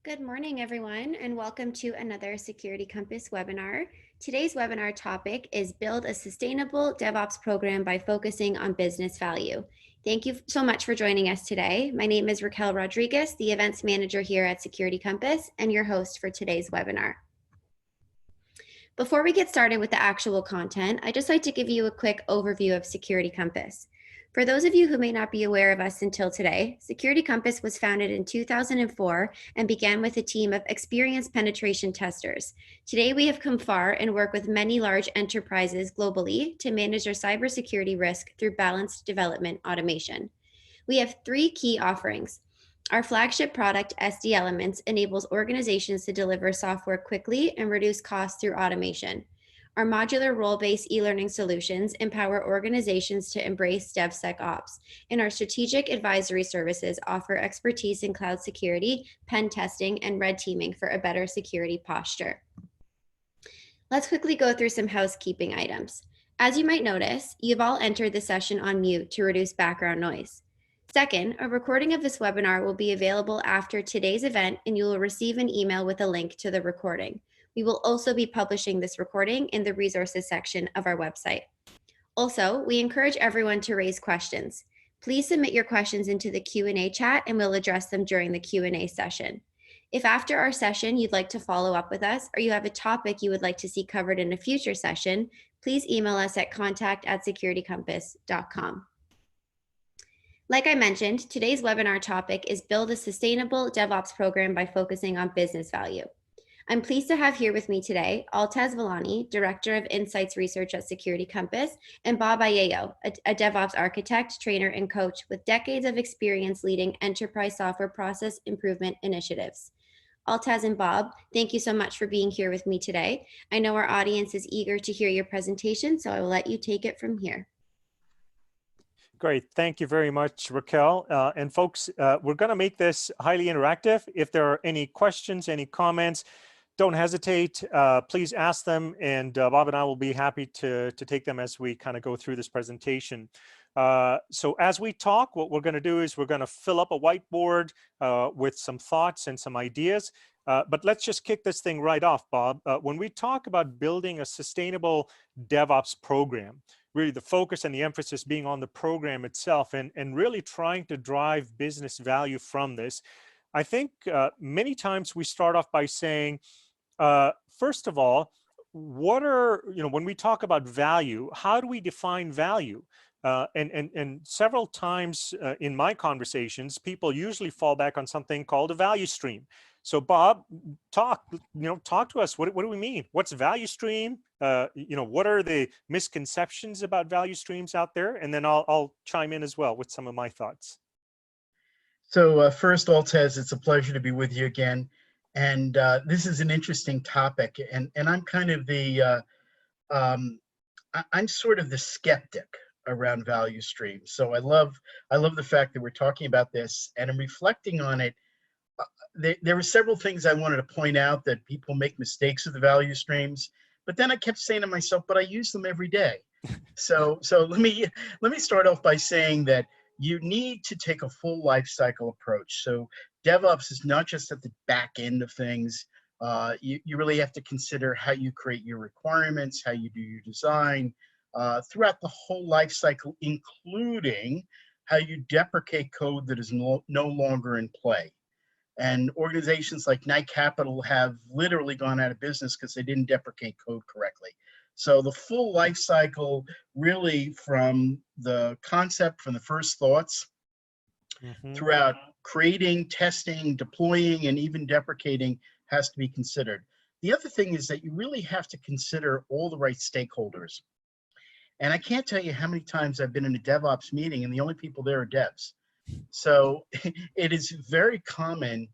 Good morning, everyone, and welcome to another Security Compass webinar. Today's webinar topic is Build a Sustainable DevOps Program by Focusing on Business Value. Thank you so much for joining us today. My name is Raquel Rodriguez, the Events Manager here at Security Compass, and your host for today's webinar. Before we get started with the actual content, I'd just like to give you a quick overview of Security Compass. For those of you who may not be aware of us until today, Security Compass was founded in 2004 and began with a team of experienced penetration testers. Today, we have come far and work with many large enterprises globally to manage their cybersecurity risk through balanced development automation. We have three key offerings. Our flagship product, enablement, enables organizations to deliver software quickly and reduce costs through automation. Our modular role-based e-learning solutions empower organizations to embrace DevSecOps, and our strategic advisory services offer expertise in cloud security, pen testing, and red teaming for a better security posture. Let's quickly go through some housekeeping items. As you might notice, you've all entered the session on mute to reduce background noise. Second, a recording of this webinar will be available after today's event, and you will receive an email with a link to the recording. We will also be publishing this recording in the resources section of our website. Also, we encourage everyone to raise questions. Please submit your questions into the Q&A chat and we'll address them during the Q&A session. If after our session you'd like to follow up with us or you have a topic you would like to see covered in a future session, please email us at contact@securitycompass.com. Like I mentioned, today's webinar topic is Build a Sustainable DevOps Program by Focusing on Business Value. I'm pleased to have here with me today Altaz Villani, Director of Insights Research at Security Compass, and Bob Ayeyo, a DevOps architect, trainer, and coach with decades of experience leading enterprise software process improvement initiatives. Altaz and Bob, thank you so much for being here with me today. I know our audience is eager to hear your presentation, so I will let you take it from here. Great. Thank you very much, Raquel. And folks, we're going to make this highly interactive. If there are any questions, any comments, don't hesitate. Please ask them, and Bob and I will be happy to take them as we kind of go through this presentation. So as we talk, what we're going to do is we're going to fill up a whiteboard with some thoughts and some ideas. But let's just kick this thing right off, Bob. When we talk about building a sustainable DevOps program, really the focus and the emphasis being on the program itself and really trying to drive business value from this, I think many times we start off by saying, first of all, what are, when we talk about value, how do we define value? And several times in my conversations, people usually fall back on something called a value stream. So Bob, talk to us. What do we mean? What's value stream? What are the misconceptions about value streams out there? And then I'll chime in as well with some of my thoughts. So first, Altaz, it's a pleasure to be with you again. And this is an interesting topic. And I'm kind of the, I'm sort of the skeptic around value streams. So I love the fact that we're talking about this and I'm reflecting on it. There were several things I wanted to point out that people make mistakes with the value streams, but then I kept saying to myself, but I use them every day. So let me start off by saying that you need to take a full life cycle approach. So DevOps is not just at the back end of things. You really have to consider how you create your requirements, how you do your design, throughout the whole life cycle, including how you deprecate code that is no longer in play. And organizations like Knight Capital have literally gone out of business because they didn't deprecate code correctly. So the full life cycle, really from the concept, from the first thoughts, throughout creating, testing, deploying, and even deprecating has to be considered. The other thing is that you really have to consider all the right stakeholders. And I can't tell you how many times I've been in a DevOps meeting and the only people there are devs. So it is very common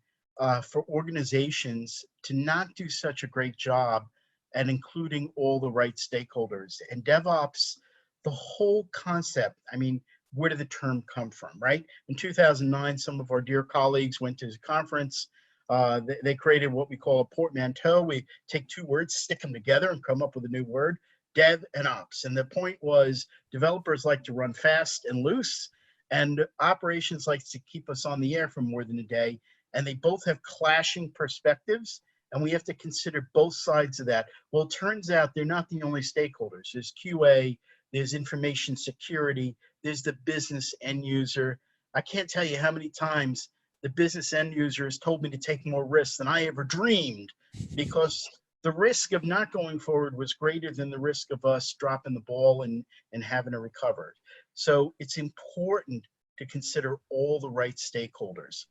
for organizations to not do such a great job at including all the right stakeholders. And DevOps, the whole concept, I mean, where did the term come from, right? In 2009, some of our dear colleagues went to a conference. They created what we call a portmanteau. We take two words, stick them together and come up with a new word, Dev and Ops. And the point was developers like to run fast and loose, and operations likes to keep us on the air for more than a day. and they both have clashing perspectives, and we have to consider both sides of that. Well, it turns out they're not the only stakeholders. There's QA, there's information security, there's the business end user. I can't tell you how many times the business end user has told me to take more risks than I ever dreamed, because the risk of not going forward was greater than the risk of us dropping the ball and having to recover. So it's important to consider all the right stakeholders.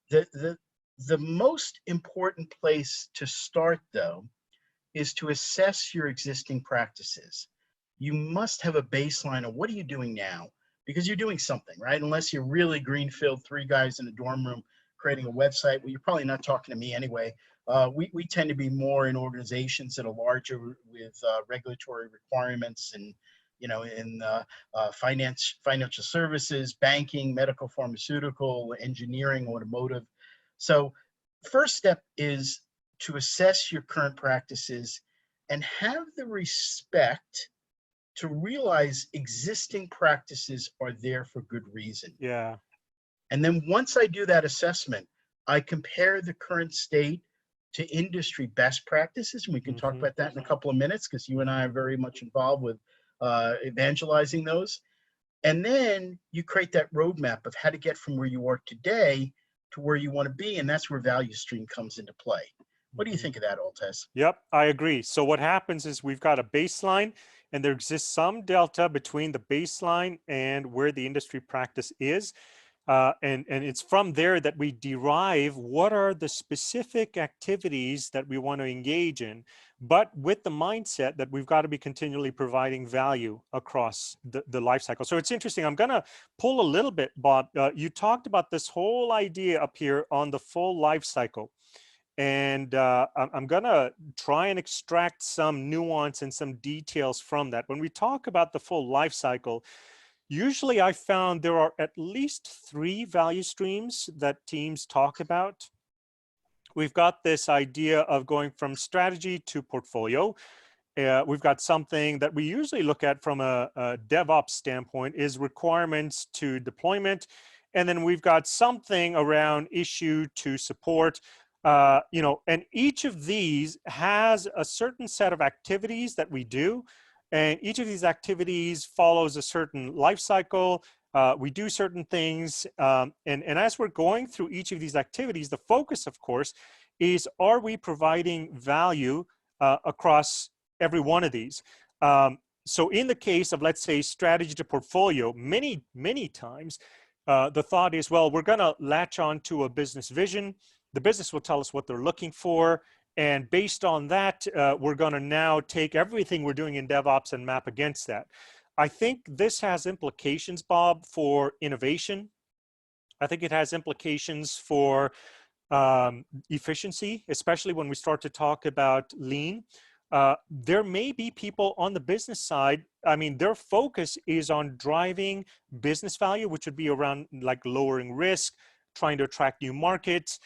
The most important place to start, though, is to assess your existing practices. You must have a baseline of what are you doing now, because you're doing something, right? Unless you're really greenfield, 3 guys in a dorm room creating a website, well, you're probably not talking to me anyway. We tend to be more in organizations that are larger with regulatory requirements and, you know, in financial services, banking, medical, pharmaceutical, engineering, automotive. So first step is to assess your current practices and have the respect to realize existing practices are there for good reason. Yeah. And then once I do that assessment, I compare the current state to industry best practices. And we can talk about that in a couple of minutes, because you and I are very much involved with evangelizing those. And then you create that roadmap of how to get from where you are today to where you want to be. And that's where value stream comes into play. What do you think of that, Altez? Yep, I agree. So what happens is we've got a baseline, and there exists some delta between the baseline and where the industry practice is. And it's from there that we derive what are the specific activities that we want to engage in, but with the mindset that we've got to be continually providing value across the life cycle. So it's interesting. I'm going to pull a little bit, Bob. You talked about this whole idea up here on the full life cycle. And I'm going to try and extract some nuance and some details from that. When we talk about the full life cycle, usually I found there are at least 3 value streams that teams talk about. We've got this idea of going from strategy to portfolio. We've got something that we usually look at from a DevOps standpoint is requirements to deployment. And then we've got something around issue to support. You know, and each of these has a certain set of activities that we do. And each of these activities follows a certain life cycle. We do certain things. And as we're going through each of these activities, the focus, of course, is are we providing value across every one of these? So in the case of, let's say, strategy to portfolio, many times, the thought is, well, we're going to latch on to a business vision. The business will tell us what they're looking for. And based on that, we're going to now take everything we're doing in DevOps and map against that. I think this has implications, Bob, for innovation. I think it has implications for efficiency, especially when we start to talk about lean. There may be people on the business side, I mean, their focus is on driving business value, which would be around like lowering risk, trying to attract new markets,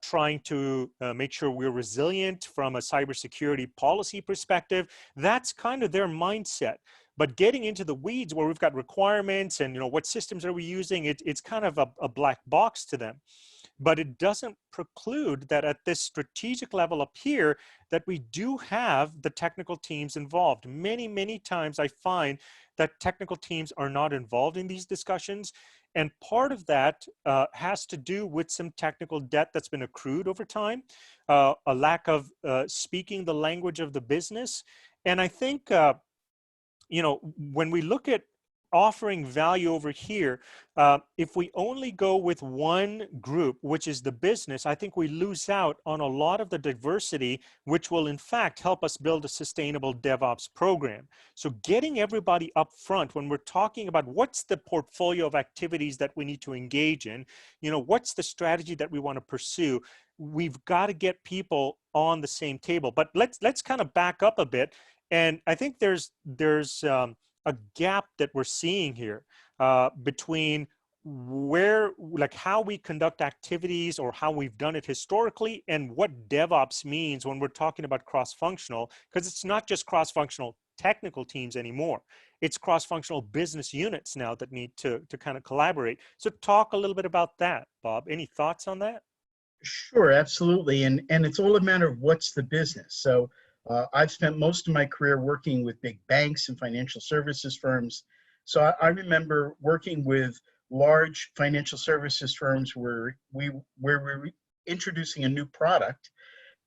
trying to make sure we're resilient from a cybersecurity policy perspective. That's kind of their mindset. But getting into the weeds where we've got requirements and, you know, what systems are we using, it's kind of a black box to them. But it doesn't preclude that at this strategic level up here, that we do have the technical teams involved. Many times I find that technical teams are not involved in these discussions. And part of that has to do with some technical debt that's been accrued over time, a lack of speaking the language of the business. And I think, you know, when we look at offering value over here, if we only go with one group, which is the business, I think we lose out on a lot of the diversity, which will in fact help us build a sustainable DevOps program. So getting everybody up front when we're talking about what's the portfolio of activities that we need to engage in, you know, what's the strategy that we want to pursue, we've got to get people on the same table. But let's kind of back up a bit. And I think there's a gap that we're seeing here between where, like how we conduct activities or how we've done it historically and what DevOps means when we're talking about cross-functional, because it's not just cross-functional technical teams anymore. It's cross-functional business units now that need to kind of collaborate. So talk a little bit about that, Bob. Any thoughts on that? Sure, absolutely. And it's all a matter of what's the business. So I've spent most of my career working with big banks and financial services firms. So I remember working with large financial services firms where we were introducing a new product,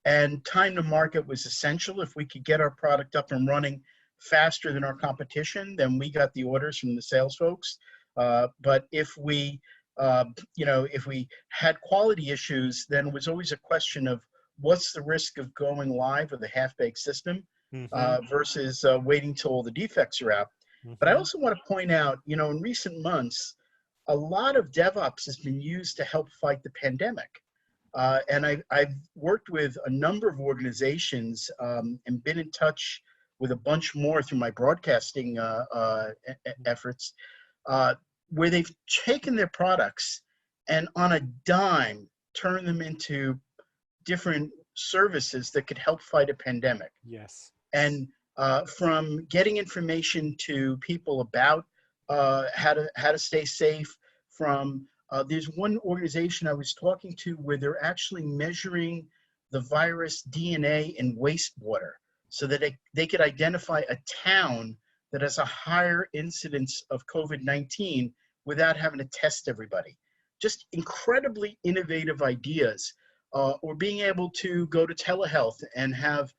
and time to market was essential. If we could get our product up and running faster than our competition, then we got the orders from the sales folks. But if we had quality issues, then it was always a question of what's the risk of going live with a half-baked system Hmm. versus waiting till all the defects are out. But I Hmm. also want to point out, in recent months, a lot of DevOps has been used to help fight the pandemic. And I've worked with a number of organizations and been in touch with a bunch more through my broadcasting efforts, uh, where they've taken their products and on a dime turned them into different services that could help fight a pandemic. Yes. And from getting information to people about how to stay safe, from there's one organization I was talking to where they're actually measuring the virus DNA in wastewater so that they could identify a town that has a higher incidence of COVID-19 without having to test everybody. Just incredibly innovative ideas. Or being able to go to telehealth and have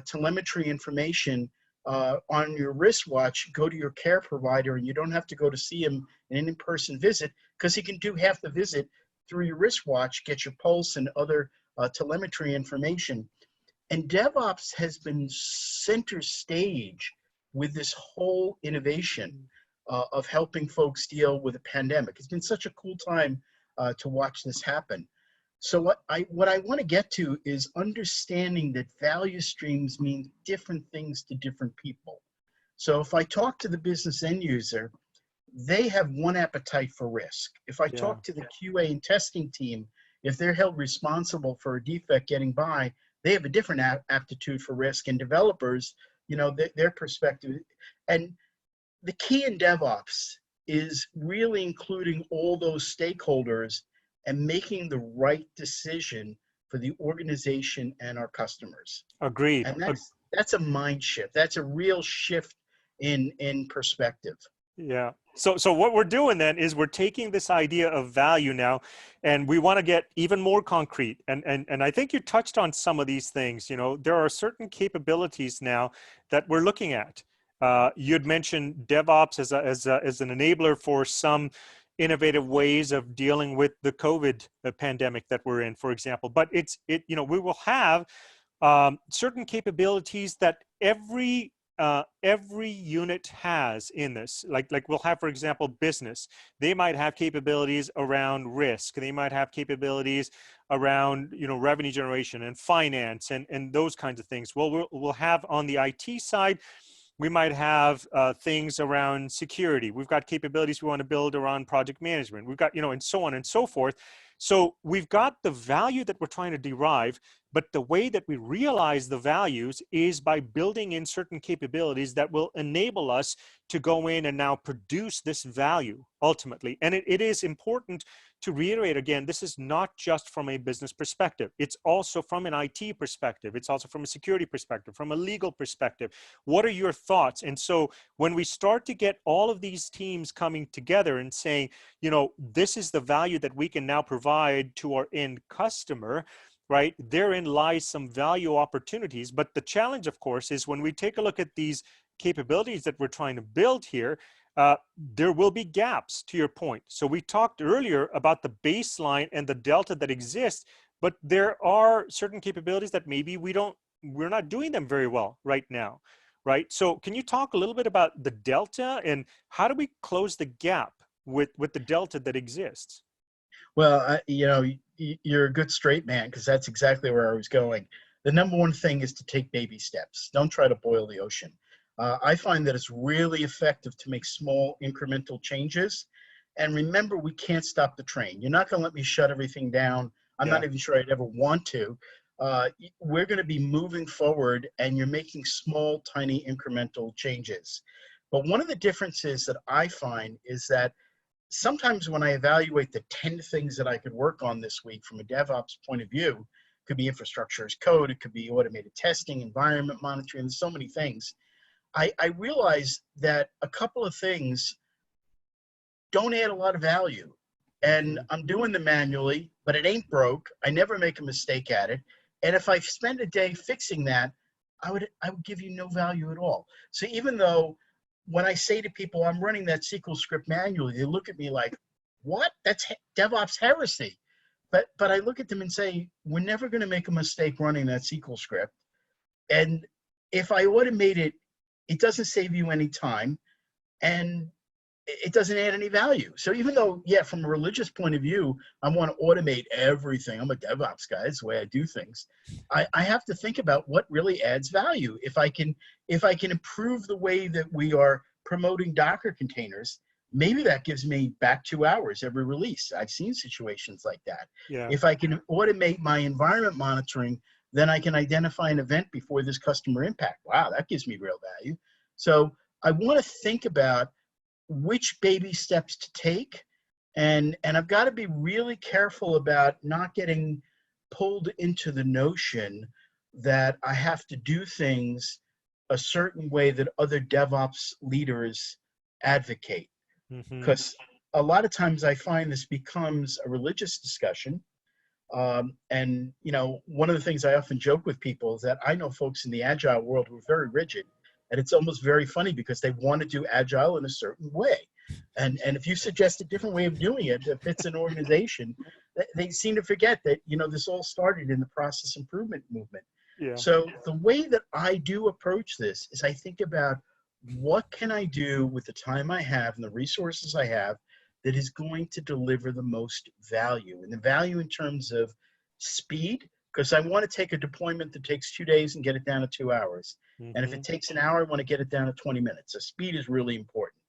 telemetry information on your wristwatch, go to your care provider, and you don't have to go to see him in an in-person visit because he can do half the visit through your wristwatch, get your pulse and other telemetry information. And DevOps has been center stage with this whole innovation of helping folks deal with a pandemic. It's been such a cool time to watch this happen. So what I want to get to is understanding that value streams mean different things to different people. So if I talk to the business end user, they have one appetite for risk. If I Yeah. talk to the QA and testing team, if they're held responsible for a defect getting by, they have a different aptitude for risk. And developers, their perspective. And the key in DevOps is really including all those stakeholders and making the right decision for the organization and our customers. Agreed. And that's a mind shift. That's a real shift in perspective. Yeah. So what we're doing then is we're taking this idea of value now, and we want to get even more concrete. And I think you touched on some of these things. There are certain capabilities now that we're looking at. You'd mentioned DevOps as an enabler for some innovative ways of dealing with the COVID pandemic that we're in, for example. But we will have certain capabilities that every unit has in this. Like we'll have, for example, business. They might have capabilities around risk. They might have capabilities around revenue generation and finance and those kinds of things. Well, we'll have on the IT side, we might have things around security. We've got capabilities we want to build around project management. We've got, and so on and so forth. So we've got the value that we're trying to derive, but the way that we realize the values is by building in certain capabilities that will enable us to go in and now produce this value ultimately. And it is important to reiterate again, this is not just from a business perspective. It's also from an IT perspective. It's also from a security perspective, from a legal perspective. What are your thoughts? And so when we start to get all of these teams coming together and saying, this is the value that we can now provide to our end customer, right? Therein lies some value opportunities. But the challenge, of course, is when we take a look at these capabilities that we're trying to build here, there will be gaps, to your point. So we talked earlier about the baseline and the delta that exists, but there are certain capabilities that maybe we're not doing them very well right now, right? So can you talk a little bit about the delta and how do we close the gap with the delta that exists? Well, you're a good straight man because that's exactly where I was going. The number one thing is to take baby steps. Don't try to boil the ocean. I find that it's really effective to make small incremental changes. And remember, we can't stop the train. You're not going to let me shut everything down. I'm Yeah. not even sure I'd ever want to. We're going to be moving forward, and you're making small, tiny incremental changes. But one of the differences that I find is that sometimes when I evaluate the 10 things that I could work on this week from a DevOps point of view, could be infrastructure as code, it could be automated testing, environment monitoring, there's so many things. I realize that a couple of things don't add a lot of value. And I'm doing them manually, but it ain't broke. I never make a mistake at it. And if I spend a day fixing that, I would give you no value at all. So even though when I say to people, I'm running that SQL script manually, they look at me like, what? That's DevOps heresy. But I look at them and say, we're never going to make a mistake running that SQL script. And if I automate it, it doesn't save you any time and it doesn't add any value. So even though, yeah, from a religious point of view, I want to automate everything. I'm a DevOps guy. It's the way I do things. I have to think about what really adds value. If I can improve the way that we are promoting Docker containers, maybe that gives me back 2 hours every release. I've seen situations like that. Yeah. If I can automate my environment monitoring, then I can identify an event before this customer impact. Wow, that gives me real value. So I want to think about which baby steps to take. And I've got to be really careful about not getting pulled into the notion that I have to do things a certain way that other DevOps leaders advocate. Because a lot of times I find this becomes a religious discussion. And, you know, one of the things I often joke with people is that I know folks in the agile world who are very rigid. And it's almost very funny because they want to do agile in a certain way. And if you suggest a different way of doing it that fits an organization, they seem to forget that, you know, this all started in the process improvement movement. Yeah. So the way that I do approach this is I think about what can I do with the time I have and the resources I have that is going to deliver the most value. And the value in terms of speed, because I want to take a deployment that takes 2 days and get it down to 2 hours. And if it takes an hour, I want to get it down to 20 minutes. So speed is really important.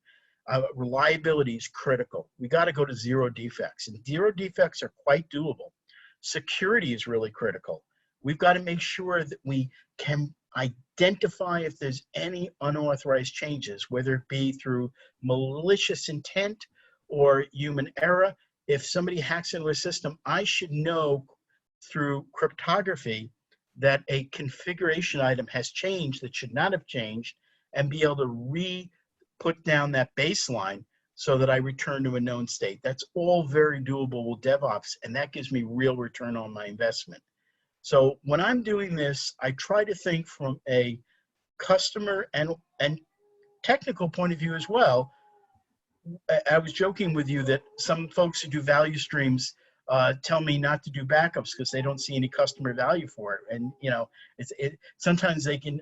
Reliability is critical. We got to go to 0 defects, and 0 defects are quite doable. Security is really critical. We've got to make sure that we can identify if there's any unauthorized changes, whether it be through malicious intent or human error. If somebody hacks into a system, I should know through cryptography that a configuration item has changed that should not have changed, and be able to put down that baseline so that I return to a known state. That's all very doable with DevOps, and that gives me real return on my investment. So when I'm doing this, I try to think from a customer and technical point of view as well. I was joking with you that some folks who do value streams tell me not to do backups because they don't see any customer value for it. And, you know, sometimes they can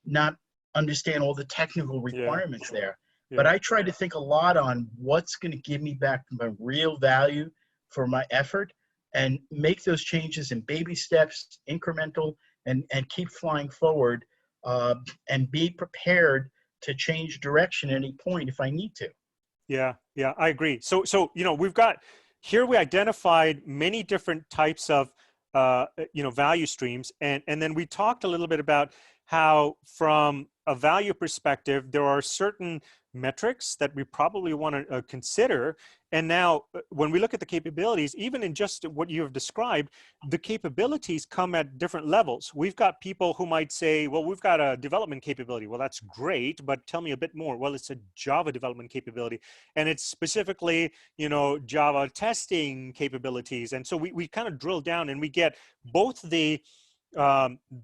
not understand all the technical requirements there. Yeah. But I try to think a lot on what's going to give me back my real value for my effort, and make those changes in baby steps, incremental, and keep flying forward, and be prepared to change direction at any point if I need to. Yeah, I agree. So you know, we identified many different types of you know, value streams, and then we talked a little bit about how, from a value perspective, there are certain metrics that we probably want to consider. And now when we look at the capabilities, even in just what you have described, the capabilities come at different levels. We've got people who might say, well, we've got a development capability. Well, that's great, but tell me a bit more. Well, it's a Java development capability, and it's specifically, you know, Java testing capabilities. And so we kind of drill down, and we get both the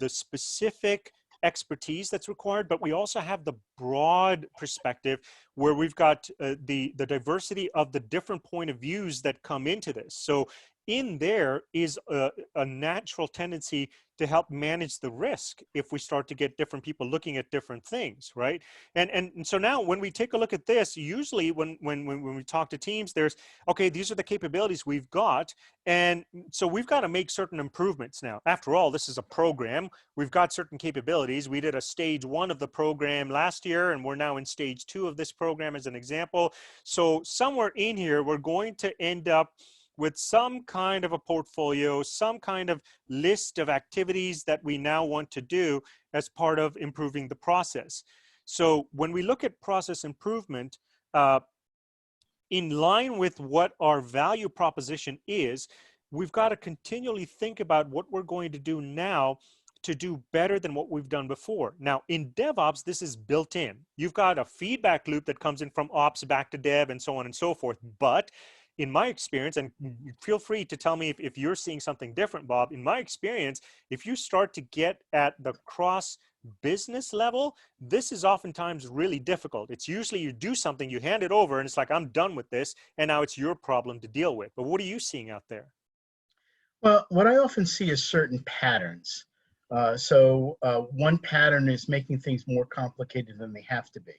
specific expertise that's required, but we also have the broad perspective where we've got the diversity of the different point of views that come into this. So in there is a natural tendency to help manage the risk if we start to get different people looking at different things, right? And so now when we take a look at this, usually when we talk to teams, there's, okay, these are the capabilities we've got, and so we've got to make certain improvements now. After all, this is a program. We've got certain capabilities. We did a stage 1 of the program last year, and we're now in stage 2 of this program as an example. So somewhere in here, we're going to end up with some kind of a portfolio, some kind of list of activities that we now want to do as part of improving the process. So when we look at process improvement, in line with what our value proposition is, we've got to continually think about what we're going to do now to do better than what we've done before. Now, in DevOps, this is built in. You've got a feedback loop that comes in from ops back to dev and so on and so forth. But in my experience, and feel free to tell me if you're seeing something different, Bob, in my experience, if you start to get at the cross business level, this is oftentimes really difficult. It's usually you do something, you hand it over, and it's like, I'm done with this, and now it's your problem to deal with. But what are you seeing out there? Well, what I often see is certain patterns. One pattern is making things more complicated than they have to be.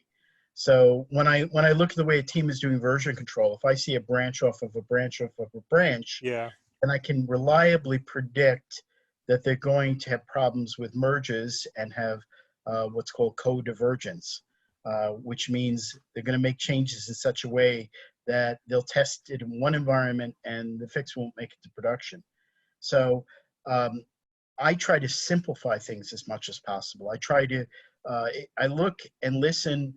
So when I look at the way a team is doing version control, if I see a branch off of a branch off of a branch, Yeah. then I can reliably predict that they're going to have problems with merges and have what's called co-divergence, which means they're going to make changes in such a way that they'll test it in one environment and the fix won't make it to production. So I try to simplify things as much as possible. I try to, I look and listen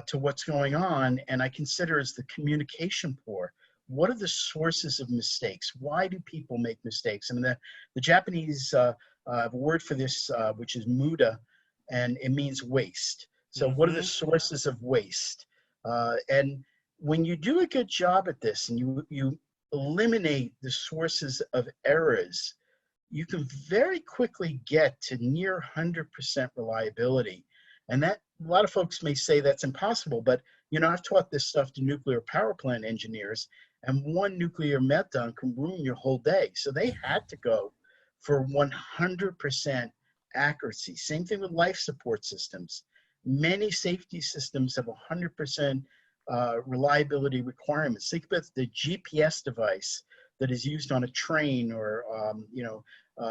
to what's going on, and I consider as the communication poor. What are the sources of mistakes? Why do people make mistakes? I mean, the Japanese have a word for this, which is muda, and it means waste. So what are the sources of waste? And when you do a good job at this and you eliminate the sources of errors, you can very quickly get to near 100% reliability. And that, a lot of folks may say that's impossible, but you know, I've taught this stuff to nuclear power plant engineers, and one nuclear meltdown can ruin your whole day. So they had to go for 100% accuracy. Same thing with life support systems. Many safety systems have 100% reliability requirements. Think about the GPS device that is used on a train, or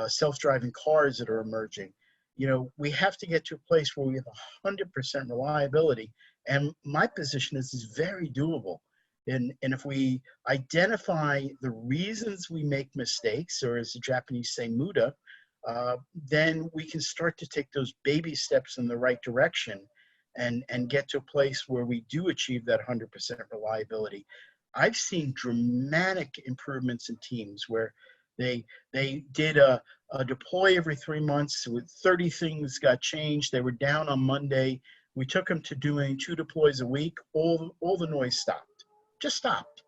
self-driving cars that are emerging. You know, we have to get to a place where we have 100% reliability, and my position is it's very doable. And if we identify the reasons we make mistakes, or as the Japanese say, muda, then we can start to take those baby steps in the right direction and get to a place where we do achieve that 100% reliability. I've seen dramatic improvements in teams where they did a deploy every 3 months with 30 things got changed. They were down on Monday. We took them to doing 2 deploys a week. All the noise stopped, just stopped.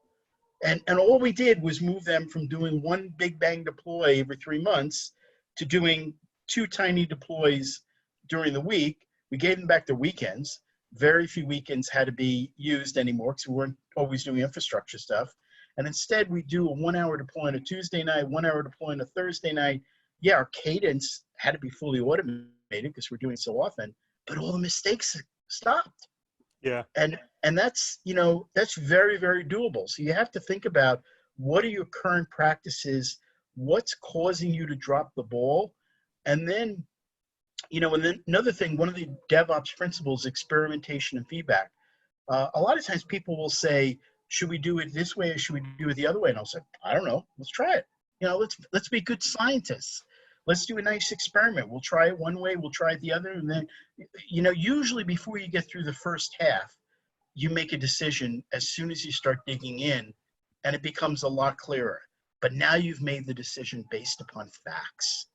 And all we did was move them from doing one big bang deploy every 3 months to doing 2 tiny deploys during the week. We gave them back their weekends. Very few weekends had to be used anymore because we weren't always doing infrastructure stuff. And instead, we do a 1-hour deploy on a Tuesday night, 1-hour deploy on a Thursday night. Yeah, our cadence had to be fully automated because we're doing so often, but all the mistakes stopped. Yeah. And that's, you know, that's very, very doable. So you have to think about, what are your current practices? What's causing you to drop the ball? And then, you know, and then another thing, one of the DevOps principles, experimentation and feedback. A lot of times people will say, should we do it this way or should we do it the other way? And I'll say, I don't know, let's try it. You know, let's be good scientists. Let's do a nice experiment. We'll try it one way, we'll try it the other. And then, you know, usually before you get through the first half, you make a decision as soon as you start digging in, and it becomes a lot clearer. But now you've made the decision based upon facts.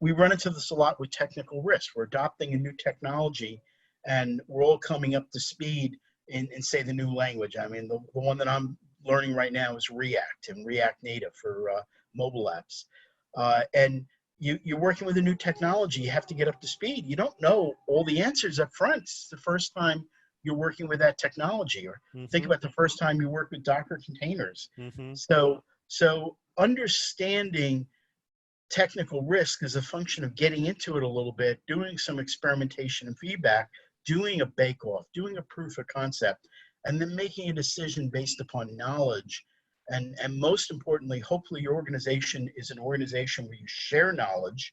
We run into this a lot with technical risk. We're adopting a new technology and we're all coming up to speed in say the new language. I mean, the one that I'm learning right now is React and React Native for mobile apps. And you're working with a new technology, you have to get up to speed. You don't know all the answers up front. It's the first time you're working with that technology. Or think about the first time you work with Docker containers. So understanding technical risk is a function of getting into it a little bit, doing some experimentation and feedback, doing a bake-off, doing a proof of concept, and then making a decision based upon knowledge. And most importantly, hopefully your organization is an organization where you share knowledge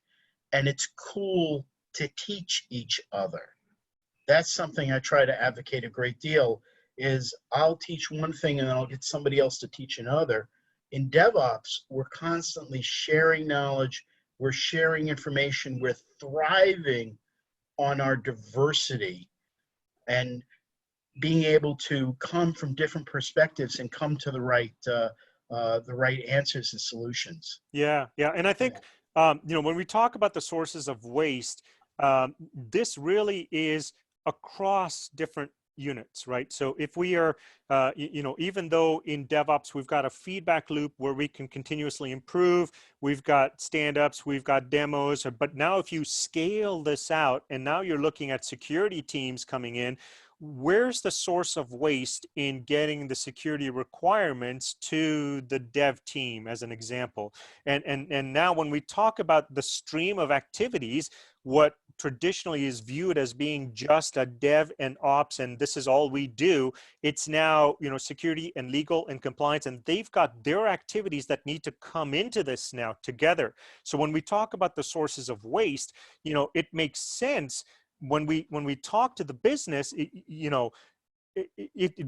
and it's cool to teach each other. That's something I try to advocate a great deal, is I'll teach one thing and then I'll get somebody else to teach another. In DevOps, we're constantly sharing knowledge, we're sharing information, we're thriving on our diversity. And being able to come from different perspectives and come to the right answers and solutions. Yeah, yeah. And I think, when we talk about the sources of waste, this really is across different units, right? So if we are, even though in DevOps, we've got a feedback loop where we can continuously improve, we've got stand-ups, we've got demos, but now if you scale this out and now you're looking at security teams coming in, where's the source of waste in getting the security requirements to the dev team, as an example? And now when we talk about the stream of activities, what traditionally is viewed as being just a dev and ops, and this is all we do, it's now, security and legal and compliance, and they've got their activities that need to come into this now together. So when we talk about the sources of waste, it makes sense when we talk to the business, it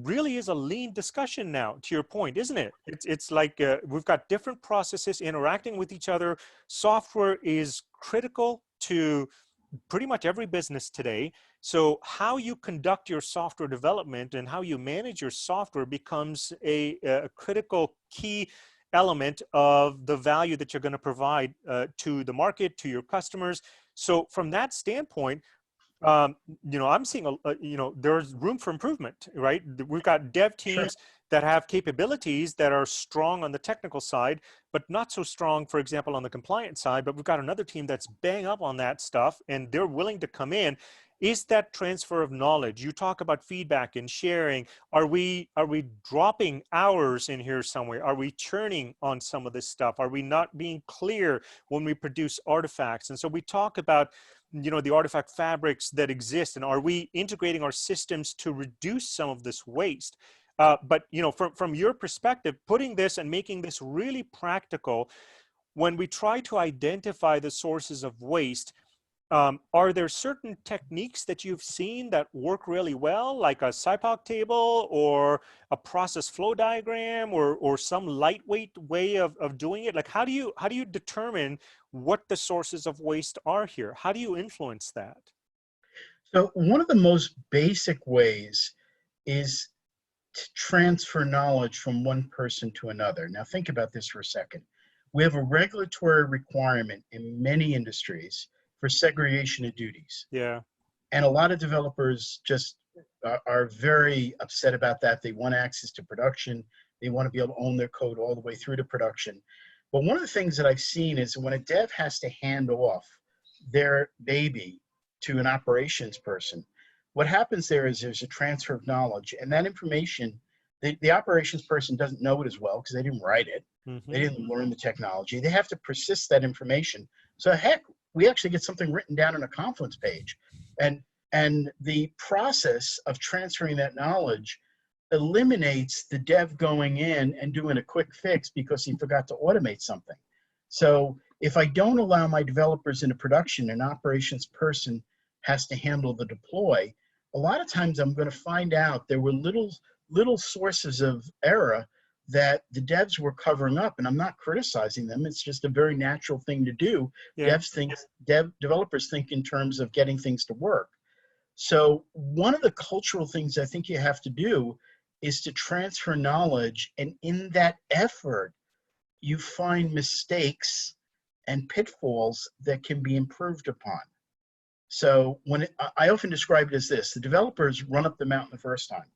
really is a lean discussion now, to your point, isn't it? It's like we've got different processes interacting with each other. Software is critical to pretty much every business today. So how you conduct your software development and how you manage your software becomes a critical key element of the value that you're going to provide to the market, to your customers. So from that standpoint, I'm seeing, there's room for improvement, right? We've got dev Sure. teams that have capabilities that are strong on the technical side, but not so strong, for example, on the compliance side. But we've got another team that's bang up on that stuff and they're willing to come in. Is that transfer of knowledge? You talk about feedback and sharing. Are we dropping hours in here somewhere? Are we churning on some of this stuff? Are we not being clear when we produce artifacts? And so we talk about the artifact fabrics that exist, and are we integrating our systems to reduce some of this waste? But from your perspective, putting this and making this really practical, when we try to identify the sources of waste, are there certain techniques that you've seen that work really well, like a SIPOC table or a process flow diagram or some lightweight way of doing it? Like, how do you determine what the sources of waste are here? How do you influence that? So one of the most basic ways is to transfer knowledge from one person to another. Now think about this for a second. We have a regulatory requirement in many industries for segregation of duties. Yeah. And a lot of developers just are very upset about that. They want access to production. They want to be able to own their code all the way through to production. But one of the things that I've seen is when a dev has to hand off their baby to an operations person, what happens there is there's a transfer of knowledge, and that information, the operations person doesn't know it as well because they didn't write it. Mm-hmm. They didn't learn the technology. They have to persist that information. So heck, we actually get something written down on a Confluence page. And the process of transferring that knowledge eliminates the dev going in and doing a quick fix because he forgot to automate something. So if I don't allow my developers into production, an operations person has to handle the deploy, a lot of times I'm going to find out there were little sources of error that the devs were covering up, and I'm not criticizing them. It's just a very natural thing to do. Yeah. Developers think in terms of getting things to work. So one of the cultural things I think you have to do is to transfer knowledge, and in that effort, you find mistakes and pitfalls that can be improved upon. So I often describe it as this: the developers run up the mountain the first time.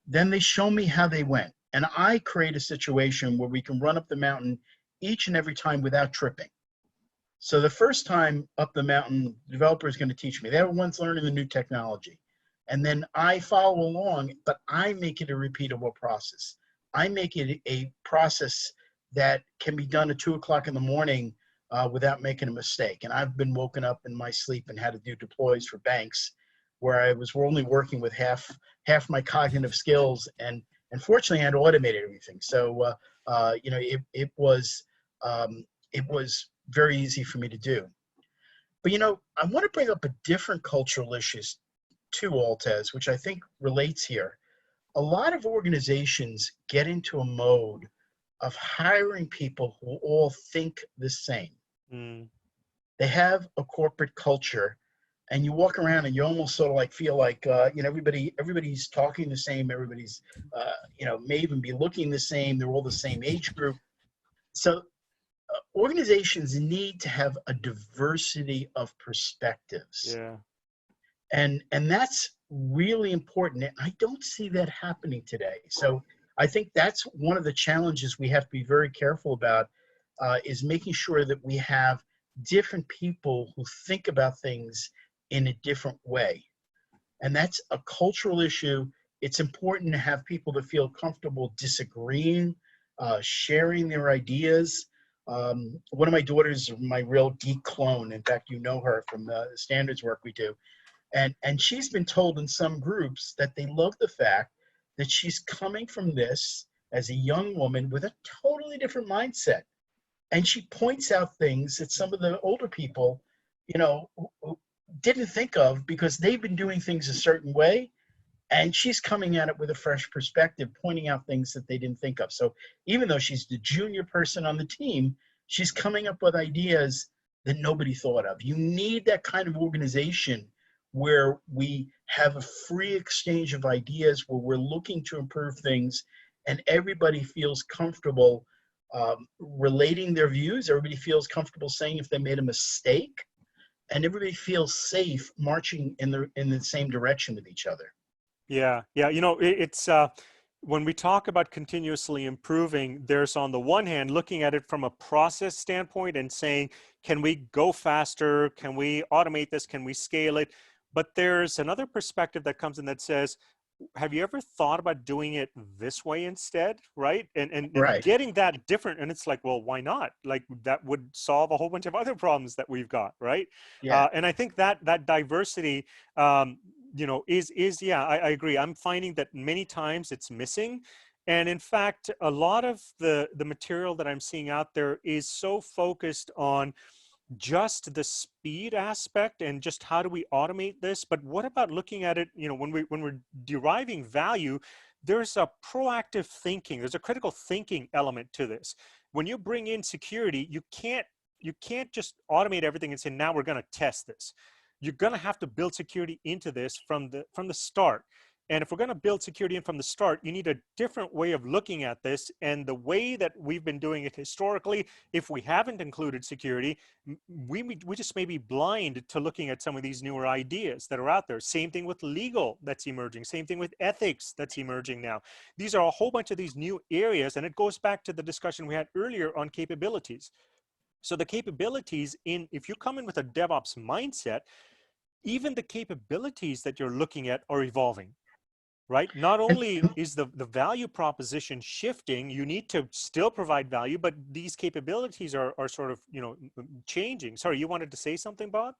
Then they show me how they went. And I create a situation where we can run up the mountain each and every time without tripping. So the first time up the mountain, the developer is going to teach me. They're the ones learning the new technology. And then I follow along, but I make it a repeatable process. I make it a process that can be done at 2 o'clock in the morning without making a mistake. And I've been woken up in my sleep and had to do deploys for banks where I was only working with half my cognitive skills, and fortunately I had automated everything. So it was very easy for me to do. But I want to bring up a different cultural issue too, Altez, which I think relates here. A lot of organizations get into a mode of hiring people who all think the same. Mm. They have a corporate culture, and you walk around and you almost sort of like feel like everybody's talking the same, everybody's may even be looking the same, they're all the same age group. So organizations need to have a diversity of perspectives. Yeah. And that's really important. I don't see that happening today. So I think that's one of the challenges we have to be very careful about, is making sure that we have different people who think about things in a different way. And that's a cultural issue. It's important to have people that feel comfortable disagreeing, sharing their ideas. One of my daughters, my real geek clone, in fact, you know her from the standards work we do. And she's been told in some groups that they love the fact that she's coming from this as a young woman with a totally different mindset. And she points out things that some of the older people, didn't think of because they've been doing things a certain way. And she's coming at it with a fresh perspective, pointing out things that they didn't think of. So even though she's the junior person on the team, she's coming up with ideas that nobody thought of. You need that kind of organization where we have a free exchange of ideas, where we're looking to improve things, and everybody feels comfortable relating their views. Everybody feels comfortable saying if they made a mistake, and everybody feels safe marching in the same direction with each other. Yeah. It's when we talk about continuously improving, there's on the one hand looking at it from a process standpoint and saying, can we go faster? Can we automate this? Can we scale it? But there's another perspective that comes in that says, have you ever thought about doing it this way instead? Right. And Right. getting that different. And it's like, well, why not? Like that would solve a whole bunch of other problems that we've got. Right. Yeah. And I think that diversity, yeah, I agree. I'm finding that many times it's missing. And in fact, a lot of the material that I'm seeing out there is so focused on just the speed aspect and just how do we automate this. But what about looking at it, when we're deriving value, there's a proactive thinking, there's a critical thinking element to this. When you bring in security, you can't just automate everything and say, now we're going to test this. You're going to have to build security into this from the start. And if we're going to build security in from the start, you need a different way of looking at this. And the way that we've been doing it historically, if we haven't included security, we just may be blind to looking at some of these newer ideas that are out there. Same thing with legal that's emerging. Same thing with ethics that's emerging now. These are a whole bunch of these new areas. And it goes back to the discussion we had earlier on capabilities. So the capabilities if you come in with a DevOps mindset, even the capabilities that you're looking at are evolving. Right? Not only is the value proposition shifting, you need to still provide value, but these capabilities are sort of, changing. Sorry, you wanted to say something, Bob?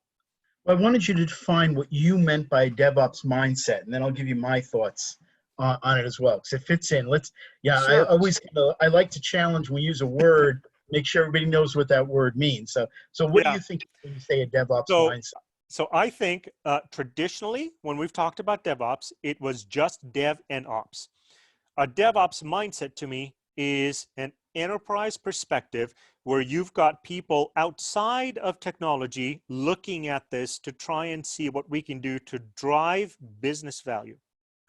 Well, I wanted you to define what you meant by DevOps mindset, and then I'll give you my thoughts on it as well, because it fits in. I Sure. always, I like to challenge when we use a word, make sure everybody knows what that word means. So what do Yeah. you think when you say a DevOps So, mindset? so I think traditionally, when we've talked about DevOps, it was just dev and ops. A DevOps mindset to me is an enterprise perspective where you've got people outside of technology looking at this to try and see what we can do to drive business value,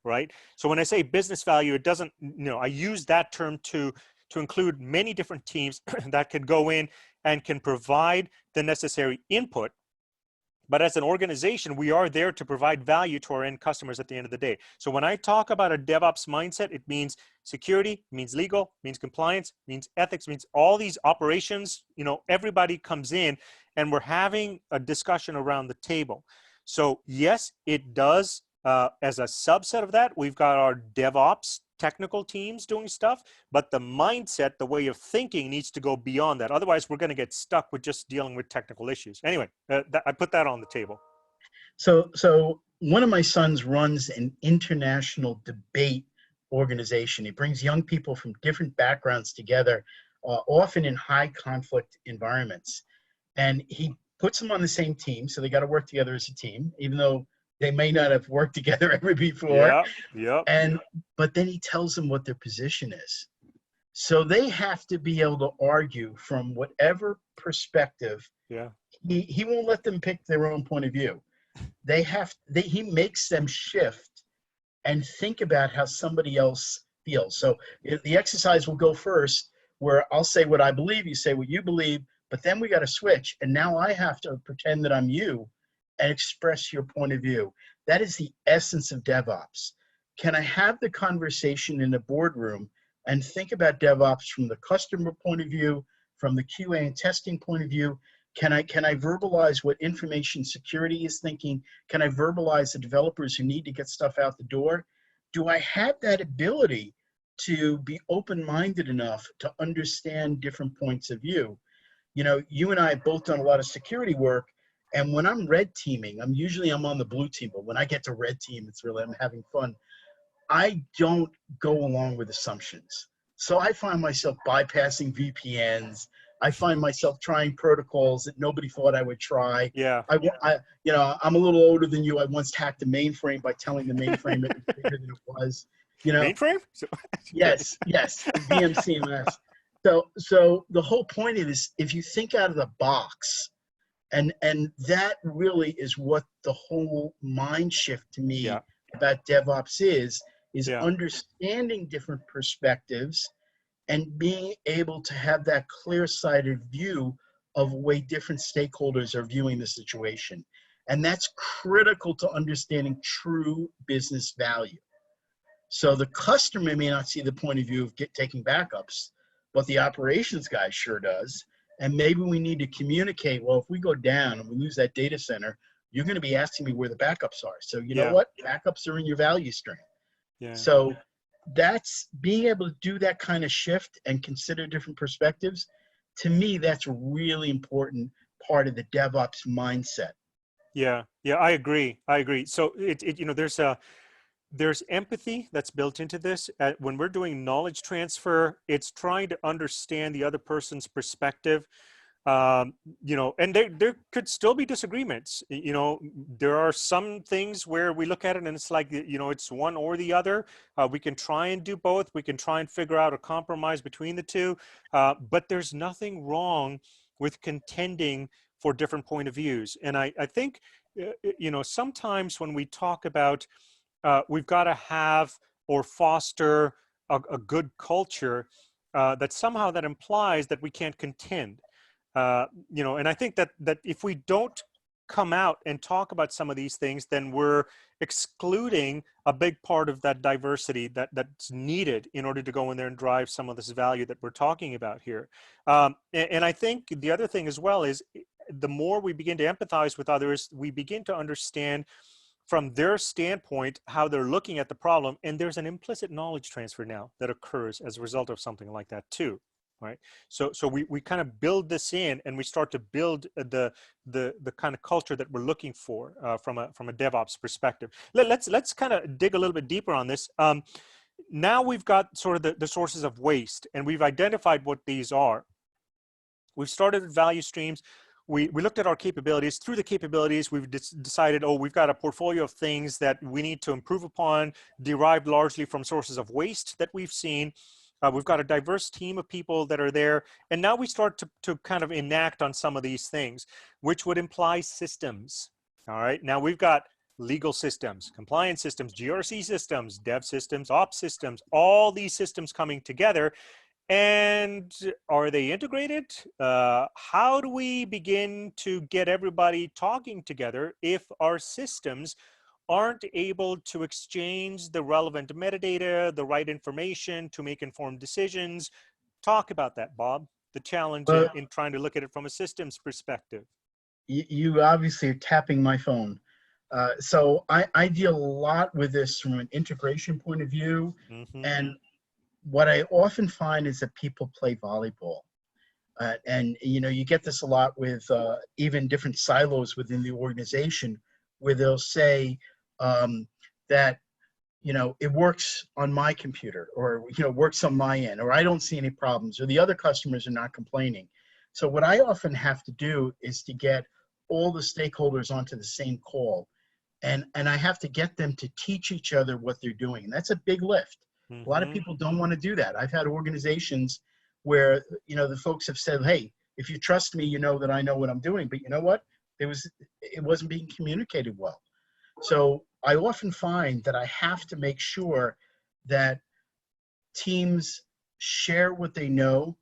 right? So when I say business value, it doesn't, I use that term to include many different teams that can go in and can provide the necessary input. But as an organization, we are there to provide value to our end customers at the end of the day. So when I talk about a DevOps mindset, it means security, means legal, means compliance, means ethics, means all these operations, everybody comes in and we're having a discussion around the table. So yes, it does. As a subset of that, we've got our DevOps technical teams doing stuff, but the mindset, the way of thinking needs to go beyond that. Otherwise, we're going to get stuck with just dealing with technical issues. Anyway, I put that on the table. So one of my sons runs an international debate organization. He brings young people from different backgrounds together, often in high conflict environments. And he puts them on the same team, so they got to work together as a team, even though they may not have worked together ever before. Yeah. But then he tells them what their position is. So they have to be able to argue from whatever perspective. Yeah. He won't let them pick their own point of view. he makes them shift and think about how somebody else feels. So the exercise will go first, where I'll say what I believe, you say what you believe, but then we got to switch. And now I have to pretend that I'm you and express your point of view. That is the essence of DevOps. Can I have the conversation in the boardroom and think about DevOps from the customer point of view, from the QA and testing point of view? Can I verbalize what information security is thinking? Can I verbalize the developers who need to get stuff out the door? Do I have that ability to be open-minded enough to understand different points of view? You know, you and I have both done a lot of security work, and when I'm red teaming, I'm on the blue team, but when I get to red team, it's really, I'm having fun. I don't go along with assumptions. So I find myself bypassing VPNs. I find myself trying protocols that nobody thought I would try. Yeah. You know, I'm a little older than you. I once hacked a mainframe by telling the mainframe it was bigger than it was. You know, Mainframe? yes, VMCMS. So the whole point of this, if you think out of the box, and that really is what the whole mind shift to me Yeah. about DevOps is Yeah. understanding different perspectives and being able to have that clear-sighted view of the way different stakeholders are viewing the situation. And that's critical to understanding true business value. So the customer may not see the point of view of taking backups, but the operations guy sure does. And maybe we need to communicate, well, if we go down and we lose that data center, you're going to be asking me where the backups are. So you know what? Backups are in your value stream. Yeah. So that's being able to do that kind of shift and consider different perspectives. To me, that's a really important part of the DevOps mindset. Yeah. Yeah. I agree. So you know, there's empathy that's built into this. When we're doing knowledge transfer, it's trying to understand the other person's perspective. You know, and there could still be disagreements. You know, there are some things where we look at it and it's like, you know, it's one or the other. We can try and do both. We can try and figure out a compromise between the two. But there's nothing wrong with contending for different point of views. And I think, you know, sometimes when we talk about we've got to have or foster a good culture, that somehow that implies that we can't contend. You know, and I think that if we don't come out and talk about some of these things, then we're excluding a big part of that diversity that's needed in order to go in there and drive some of this value that we're talking about here. And I think the other thing as well is the more we begin to empathize with others, we begin to understand from their standpoint how they're looking at the problem, and there's an implicit knowledge transfer now that occurs as a result of something like that too, right? So we kind of build this in, and we start to build the kind of culture that we're looking for from a DevOps perspective. Let's kind of dig a little bit deeper on this. Now we've got sort of the sources of waste, and we've identified what these are. We've started with value streams. We looked at our capabilities. Through the capabilities, we've decided, oh, we've got a portfolio of things that we need to improve upon, derived largely from sources of waste that we've seen. We've got a diverse team of people that are there. And now we start to kind of enact on some of these things, which would imply systems. All right. Now we've got legal systems, compliance systems, GRC systems, dev systems, ops systems, all these systems coming together. And are they integrated? How do we begin to get everybody talking together if our systems aren't able to exchange the relevant metadata, the right information to make informed decisions? Talk about that, Bob, the challenge in trying to look at it from a systems perspective. You obviously are tapping my phone. So I deal a lot with this from an integration point of view. Mm-hmm. And what I often find is that people play volleyball. And, you know, you get this a lot with even different silos within the organization, where they'll say that, you know, it works on my computer, or, you know, works on my end, or I don't see any problems, or the other customers are not complaining. So what I often have to do is to get all the stakeholders onto the same call. And I have to get them to teach each other what they're doing. And that's a big lift. Mm-hmm. A lot of people don't want to do that. I've had organizations where, you know, the folks have said, hey, if you trust me, you know that I know what I'm doing. But you know what? It wasn't being communicated well. So I often find that I have to make sure that teams share what they know,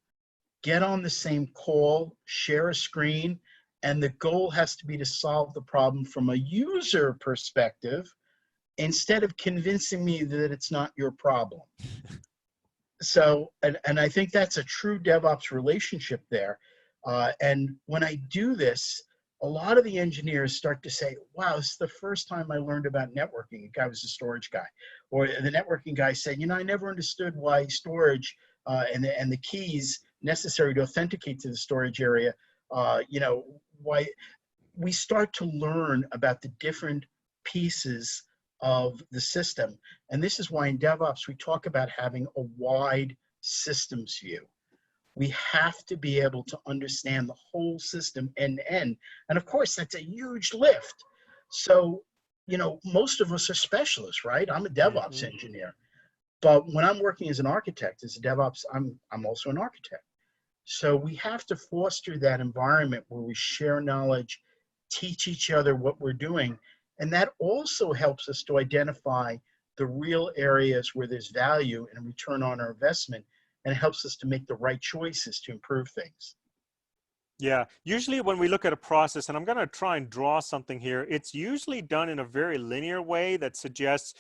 get on the same call, share a screen, and the goal has to be to solve the problem from a user perspective instead of convincing me that it's not your problem. So, and I think that's a true DevOps relationship there. And when I do this, a lot of the engineers start to say, wow, this is the first time I learned about networking. A guy was a storage guy. Or the networking guy said, you know, I never understood why storage and the keys necessary to authenticate to the storage area, you know, why we start to learn about the different pieces of the system. And this is why in DevOps, we talk about having a wide systems view. We have to be able to understand the whole system end to end. And of course, that's a huge lift. So, you know, most of us are specialists, right? I'm a DevOps engineer. But when I'm working as an architect, as a DevOps, I'm also an architect. So we have to foster that environment where we share knowledge, teach each other what we're doing. And that also helps us to identify the real areas where there's value and return on our investment, and it helps us to make the right choices to improve things. Yeah, usually when we look at a process, and I'm going to try and draw something here, it's usually done in a very linear way that suggests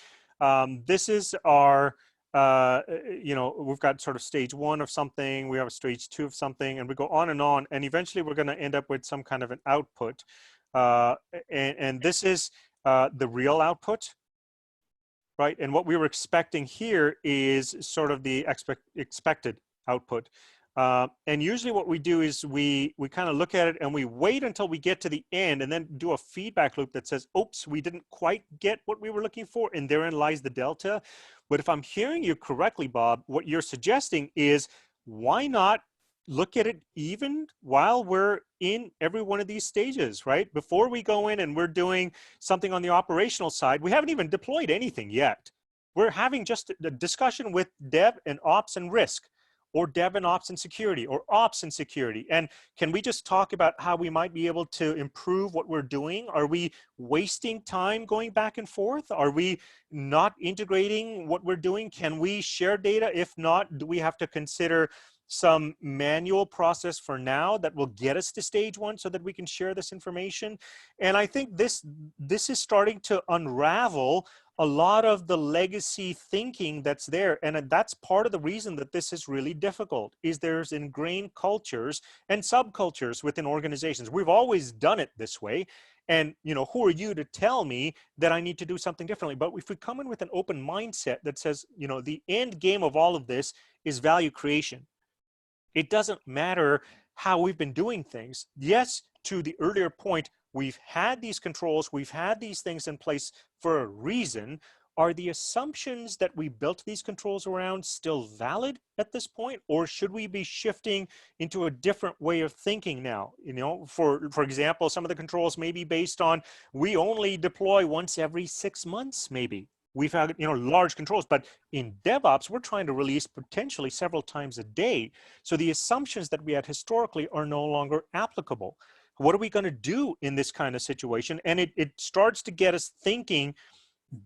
this is our, you know, we've got sort of stage one of something, we have a stage two of something, and we go on, and eventually we're going to end up with some kind of an output. And this is the real output, right? And what we were expecting here is sort of the expected output. And usually what we do is we kind of look at it and we wait until we get to the end and then do a feedback loop that says, oops, we didn't quite get what we were looking for, and therein lies the delta. But if I'm hearing you correctly, Bob, what you're suggesting is, why not look at it even while we're in every one of these stages, right? Before we go in and we're doing something on the operational side, we haven't even deployed anything yet. We're having just a discussion with dev and ops and risk, or dev and ops and security, or ops and security. And can we just talk about how we might be able to improve what we're doing? Are we wasting time going back and forth? Are we not integrating what we're doing? Can we share data? If not, do we have to consider some manual process for now that will get us to stage one so that we can share this information? And I think this is starting to unravel a lot of the legacy thinking that's there. And that's part of the reason that this is really difficult, is there's ingrained cultures and subcultures within organizations. We've always done it this way. And, you know, who are you to tell me that I need to do something differently? But if we come in with an open mindset that says, you know, the end game of all of this is value creation. It doesn't matter how we've been doing things. Yes, to the earlier point, we've had these controls, we've had these things in place for a reason. Are the assumptions that we built these controls around still valid at this point? Or should we be shifting into a different way of thinking now? You know, for example, some of the controls may be based on, we only deploy once every 6 months, maybe. We've had, you know, large controls, but in DevOps, we're trying to release potentially several times a day. So the assumptions that we had historically are no longer applicable. What are we going to do in this kind of situation? And it starts to get us thinking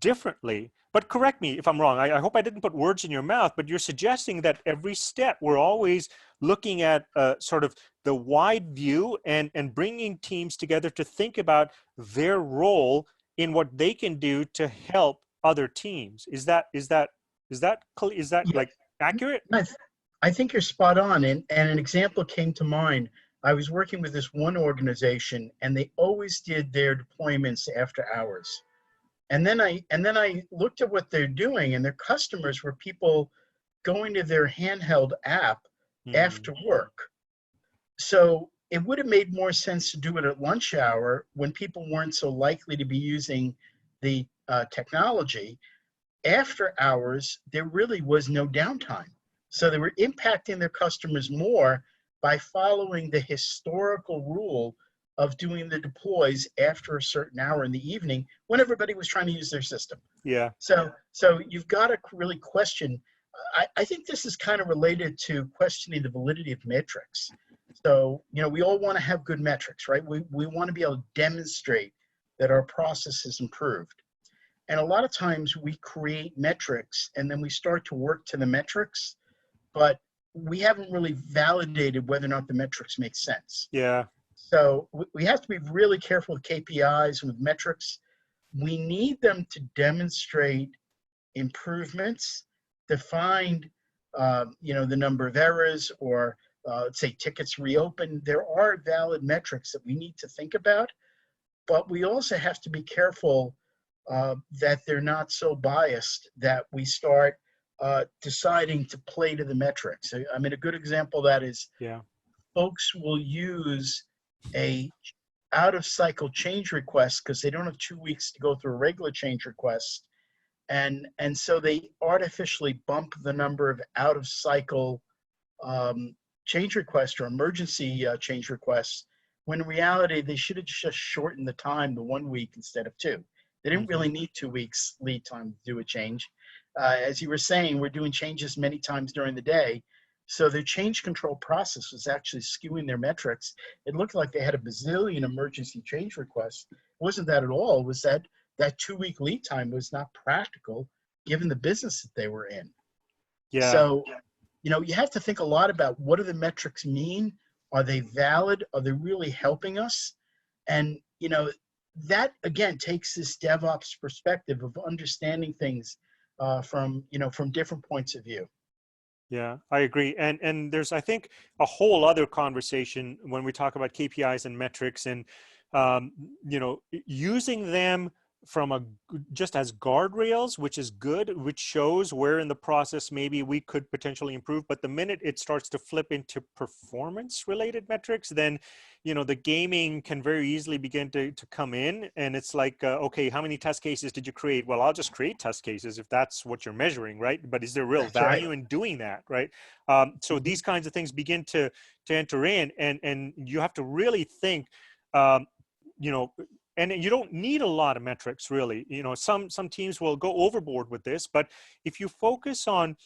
differently. But correct me if I'm wrong. I hope I didn't put words in your mouth, but you're suggesting that every step we're always looking at sort of the wide view and bringing teams together to think about their role in what they can do to help other teams. Is that Yeah, like accurate? I think you're spot on. And an example came to mind. I was working with this one organization, and they always did their deployments after hours. And then I looked at what they're doing, and their customers were people going to their handheld app after work. So it would have made more sense to do it at lunch hour when people weren't so likely to be using the technology. After hours, there really was no downtime. So they were impacting their customers more by following the historical rule of doing the deploys after a certain hour in the evening when everybody was trying to use their system. Yeah. So you've got to really question. I think this is kind of related to questioning the validity of metrics. So, you know, we all want to have good metrics, right? We want to be able to demonstrate that our process is improved. And a lot of times we create metrics and then we start to work to the metrics, but we haven't really validated whether or not the metrics make sense. Yeah. So we have to be really careful with KPIs and with metrics. We need them to demonstrate improvements, define, the number of errors, or let's say tickets reopened. There are valid metrics that we need to think about, but we also have to be careful that they're not so biased that we start deciding to play to the metrics. I mean, a good example of that is Yeah. folks will use a out of cycle change request because they don't have 2 weeks to go through a regular change request. And so they artificially bump the number of out of cycle change requests or emergency change requests, when in reality, they should have just shortened the time to 1 week instead of 2. They didn't really need 2 weeks lead time to do a change. As you were saying, we're doing changes many times during the day. So their change control process was actually skewing their metrics. It looked like they had a bazillion emergency change requests. It wasn't that at all. It was that 2 week lead time was not practical given the business that they were in. Yeah. So, you have to think a lot about what do the metrics mean? Are they valid? Are they really helping us? And, that again takes this DevOps perspective of understanding things from different points of view. Yeah, I agree. And there's, I think, a whole other conversation when we talk about KPIs and metrics and, using them from just as guardrails, which is good, which shows where in the process maybe we could potentially improve. But the minute it starts to flip into performance related metrics, then, the gaming can very easily begin to come in. And it's like, okay, how many test cases did you create? Well, I'll just create test cases if that's what you're measuring, right? But is there real That's right. value in doing that, right? So these kinds of things begin to enter in, and you have to really think, you know, and you don't need a lot of metrics really. Some teams will go overboard with this, but if you focus on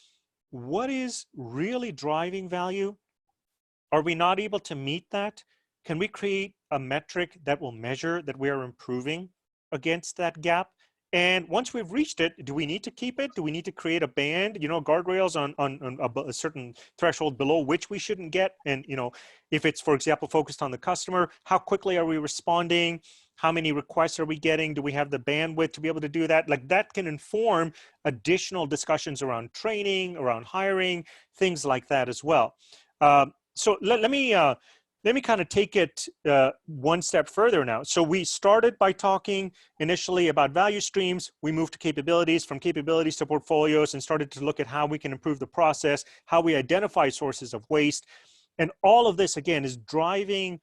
what is really driving value, are we not able to meet that? Can we create a metric that will measure that we are improving against that gap? And once we've reached it, do we need to keep it? Do we need to create a band, guardrails on a certain threshold below which we shouldn't get? And, if it's, for example, focused on the customer, how quickly are we responding? How many requests are we getting? Do we have the bandwidth to be able to do that? Like that can inform additional discussions around training, around hiring, things like that as well. So let me kind of take it one step further now. So we started by talking initially about value streams. We moved to capabilities, from capabilities to portfolios, and started to look at how we can improve the process, how we identify sources of waste. And all of this, again, is driving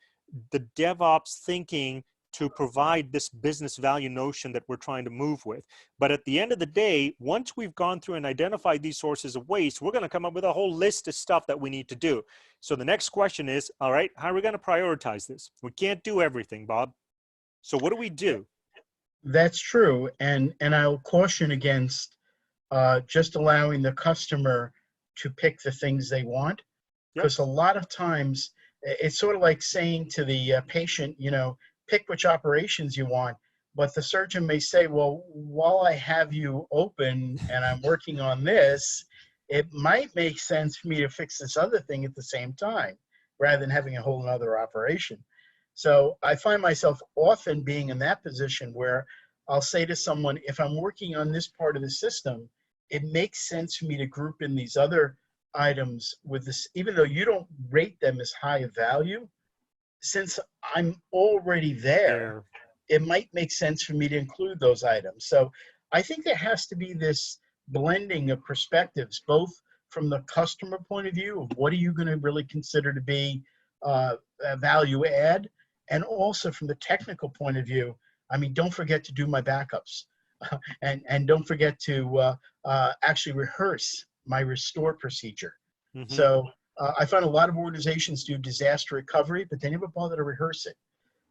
the DevOps thinking to provide this business value notion that we're trying to move with. But at the end of the day, once we've gone through and identified these sources of waste, we're going to come up with a whole list of stuff that we need to do. So the next question is, all right, how are we going to prioritize this? We can't do everything, Bob. So what do we do? That's true. And I'll caution against just allowing the customer to pick the things they want. Because a lot of times it's sort of like saying to the patient, pick which operations you want. But the surgeon may say, well, while I have you open and I'm working on this, it might make sense for me to fix this other thing at the same time, rather than having a whole nother operation. So I find myself often being in that position where I'll say to someone, if I'm working on this part of the system, it makes sense for me to group in these other items with this, even though you don't rate them as high a value. Since I'm already there, it might make sense for me to include those items. So I think there has to be this blending of perspectives, both from the customer point of view of what are you going to really consider to be a value add, and also from the technical point of view. I mean, don't forget to do my backups, and don't forget to actually rehearse my restore procedure. So I find a lot of organizations do disaster recovery, but they never bother to rehearse it.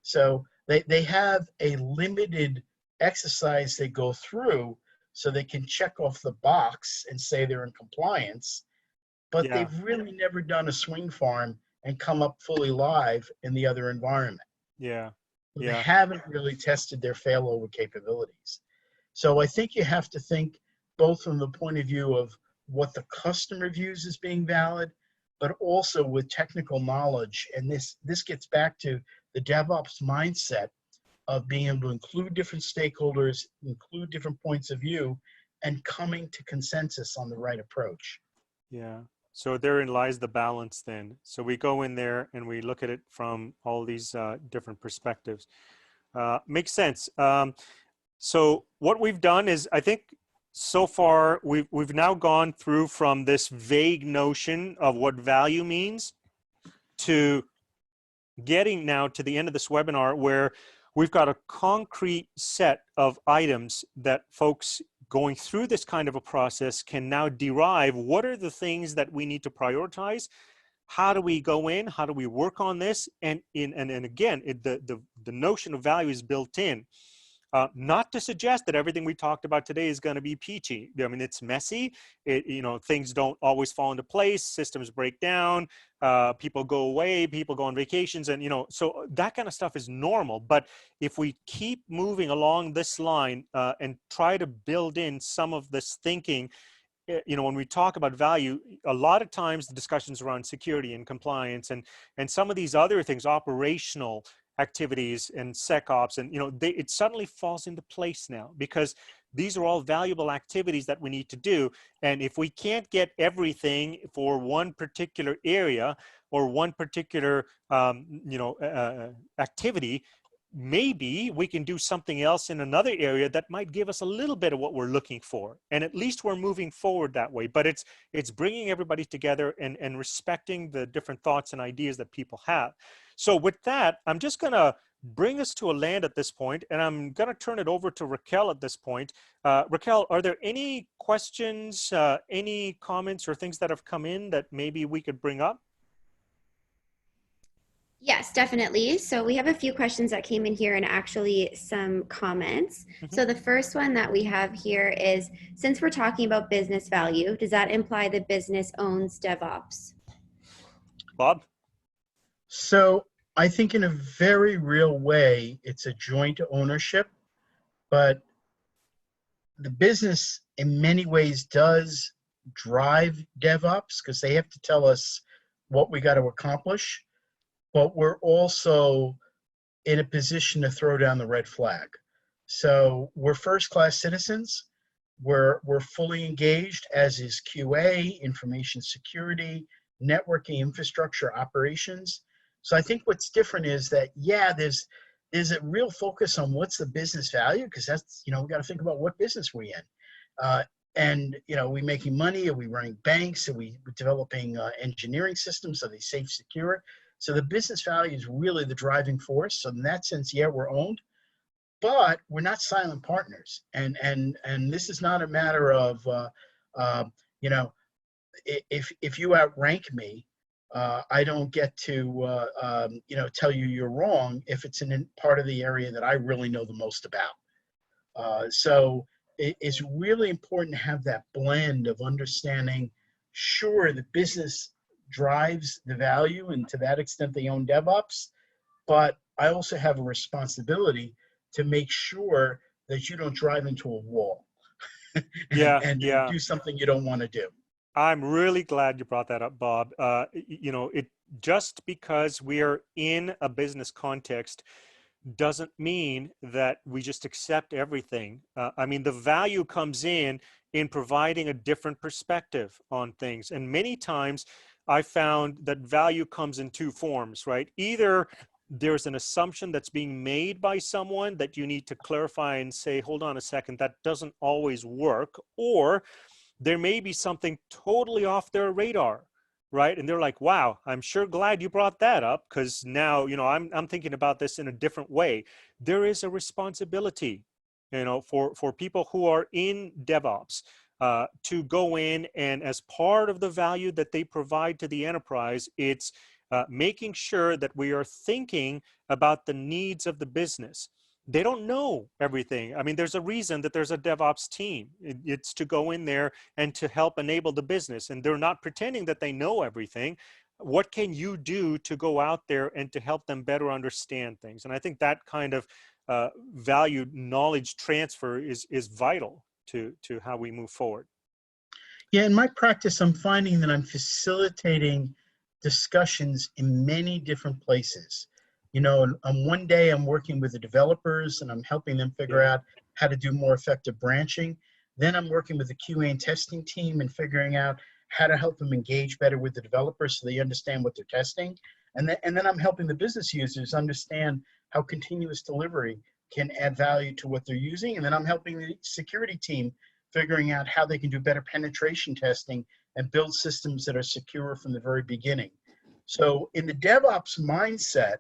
So they have a limited exercise they go through so they can check off the box and say they're in compliance, but they've really never done a swing farm and come up fully live in the other environment. They haven't really tested their failover capabilities. So I think you have to think both from the point of view of what the customer views as being valid, but also with technical knowledge. And this gets back to the DevOps mindset of being able to include different stakeholders, include different points of view, and coming to consensus on the right approach. Yeah. So therein lies the balance then. So we go in there and we look at it from all these different perspectives. Makes sense. So what we've done is, I think so far we've now gone through from this vague notion of what value means to getting now to the end of this webinar where we've got a concrete set of items that folks going through this kind of a process can now derive. What are the things that we need to prioritize? How do we go in? How do we work on this? And again, the notion of value is built in. Not to suggest that everything we talked about today is going to be peachy. I mean, it's messy. Things don't always fall into place. Systems break down. People go away. People go on vacations, and so that kind of stuff is normal. But if we keep moving along this line and try to build in some of this thinking, when we talk about value, a lot of times the discussions around security and compliance and some of these other things, operational activities and SecOps, and it suddenly falls into place now because these are all valuable activities that we need to do. And if we can't get everything for one particular area or one particular activity, maybe we can do something else in another area that might give us a little bit of what we're looking for. And at least we're moving forward that way. But it's bringing everybody together and respecting the different thoughts and ideas that people have. So with that, I'm just going to bring us to a land at this point, and I'm going to turn it over to Raquel at this point. Raquel, are there any questions, any comments or things that have come in that maybe we could bring up? Yes, definitely. So we have a few questions that came in here and actually some comments. So the first one that we have here is, since we're talking about business value, does that imply the business owns DevOps? Bob? So I think in a very real way, it's a joint ownership, but the business in many ways does drive DevOps because they have to tell us what we got to accomplish, but we're also in a position to throw down the red flag. So we're first-class citizens. We're fully engaged, as is QA, information security, networking, infrastructure, operations. So I think what's different is that, yeah, there's a real focus on what's the business value, because that's, we got to think about what business we're in. And, are we making money? Are we running banks? Are we developing engineering systems? Are they safe, secure? So the business value is really the driving force. So in that sense, yeah, we're owned, but we're not silent partners. And this is not a matter of, if you outrank me, I don't get to, tell you you're wrong if it's in part of the area that I really know the most about. So it's really important to have that blend of understanding, sure, the business drives the value, and to that extent they own DevOps, but I also have a responsibility to make sure that you don't drive into a wall and do something you don't want to do. I'm really glad you brought that up, Bob. It just because we are in a business context doesn't mean that we just accept everything. I mean, the value comes in providing a different perspective on things. And many times I found that value comes in two forms, right? Either there's an assumption that's being made by someone that you need to clarify and say, hold on a second, that doesn't always work. Or there may be something totally off their radar, right? And they're like, wow, I'm sure glad you brought that up, because now, I'm thinking about this in a different way. There is a responsibility, for people who are in DevOps to go in, and as part of the value that they provide to the enterprise, it's making sure that we are thinking about the needs of the business. They don't know everything. I mean, there's a reason that there's a DevOps team. It's to go in there and to help enable the business. And they're not pretending that they know everything. What can you do to go out there and to help them better understand things? And I think that kind of valued knowledge transfer is vital to how we move forward. Yeah, in my practice, I'm finding that I'm facilitating discussions in many different places. You know, on one day I'm working with the developers and I'm helping them figure Yeah. out how to do more effective branching. Then I'm working with the QA and testing team and figuring out how to help them engage better with the developers so they understand what they're testing. And then I'm helping the business users understand how continuous delivery can add value to what they're using. And then I'm helping the security team figuring out how they can do better penetration testing and build systems that are secure from the very beginning. So in the DevOps mindset,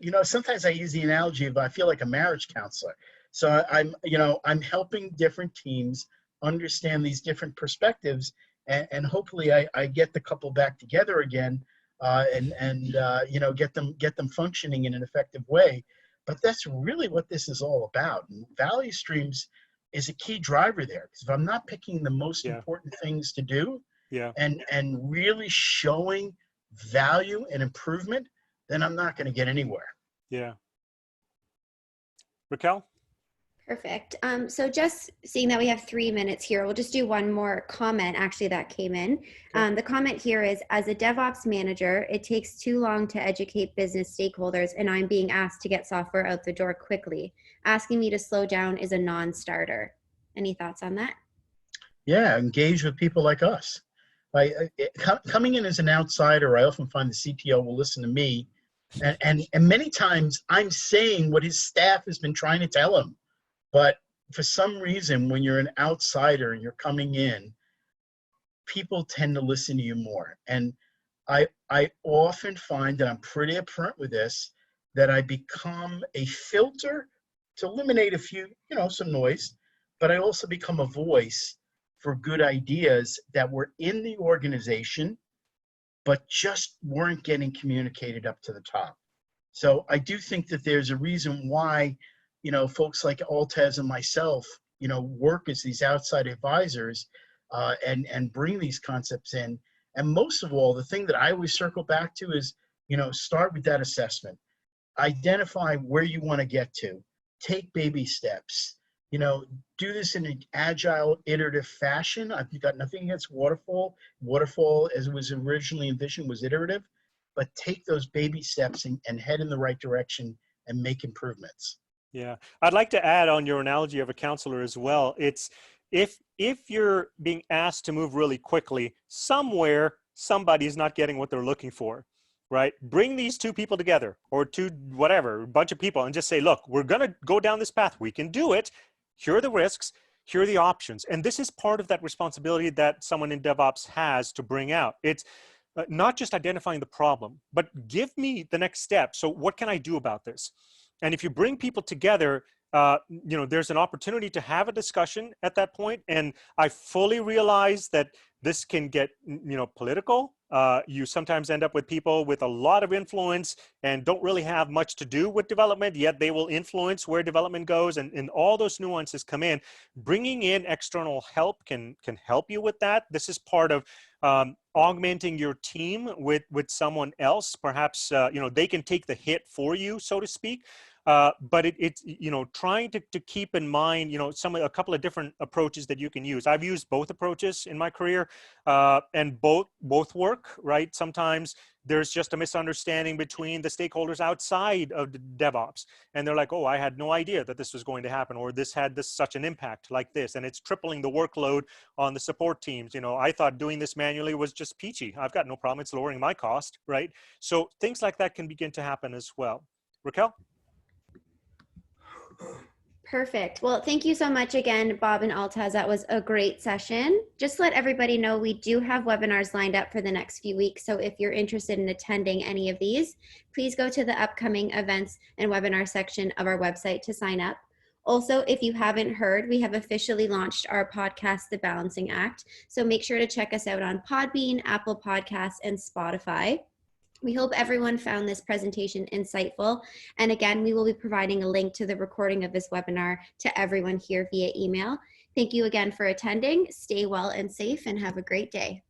you know, sometimes I use the analogy of I feel like a marriage counselor. So I'm helping different teams understand these different perspectives, and hopefully I get the couple back together again, get them functioning in an effective way. But that's really what this is all about. And value streams is a key driver there, because if I'm not picking the most Yeah. important things to do, Yeah. and really showing value and improvement, then I'm not going to get anywhere. Yeah. Raquel? Perfect. So just seeing that we have 3 minutes here, we'll just do one more comment actually that came in. The comment here is, as a DevOps manager, it takes too long to educate business stakeholders and I'm being asked to get software out the door quickly. Asking me to slow down is a non-starter. Any thoughts on that? Yeah, engage with people like us. Coming in as an outsider, I often find the CTO will listen to me, and many times I'm saying what his staff has been trying to tell him. But for some reason, when you're an outsider and you're coming in, people tend to listen to you more. And I often find that I'm pretty upfront with this, that I become a filter to eliminate a few, some noise, but I also become a voice for good ideas that were in the organization, but just weren't getting communicated up to the top. So I do think that there's a reason why, folks like Altez and myself, work as these outside advisors and bring these concepts in. And most of all, the thing that I always circle back to is, start with that assessment. Identify where you want to get to. Take baby steps. Do this in an agile, iterative fashion. I've got nothing against waterfall. Waterfall, as it was originally envisioned, was iterative. But take those baby steps and head in the right direction and make improvements. Yeah, I'd like to add on your analogy of a counselor as well. It's if you're being asked to move really quickly, somewhere somebody's not getting what they're looking for, right? Bring these two people together, or two, whatever, a bunch of people, and just say, look, we're going to go down this path. We can do it. Here are the risks. Here are the options. And this is part of that responsibility that someone in DevOps has to bring out. It's not just identifying the problem, but give me the next step. So what can I do about this? And if you bring people together, there's an opportunity to have a discussion at that point. And I fully realize that this can get, political. You sometimes end up with people with a lot of influence and don't really have much to do with development, yet they will influence where development goes, and all those nuances come in. Bringing in external help can help you with that. This is part of augmenting your team with someone else. Perhaps, they can take the hit for you, so to speak. But it's trying to keep in mind, a couple of different approaches that you can use. I've used both approaches in my career, and both work, right? Sometimes there's just a misunderstanding between the stakeholders outside of the DevOps, and they're like, oh, I had no idea that this was going to happen, or this had such an impact like this, and it's tripling the workload on the support teams. I thought doing this manually was just peachy. I've got no problem. It's lowering my cost, right? So things like that can begin to happen as well. Raquel? Perfect. Well, thank you so much again, Bob and Altaz. That was a great session. Just let everybody know we do have webinars lined up for the next few weeks. So if you're interested in attending any of these, please go to the upcoming events and webinar section of our website to sign up. Also, if you haven't heard, we have officially launched our podcast, The Balancing Act. So make sure to check us out on Podbean, Apple Podcasts, and Spotify. We hope everyone found this presentation insightful. And again, we will be providing a link to the recording of this webinar to everyone here via email. Thank you again for attending. Stay well and safe and have a great day.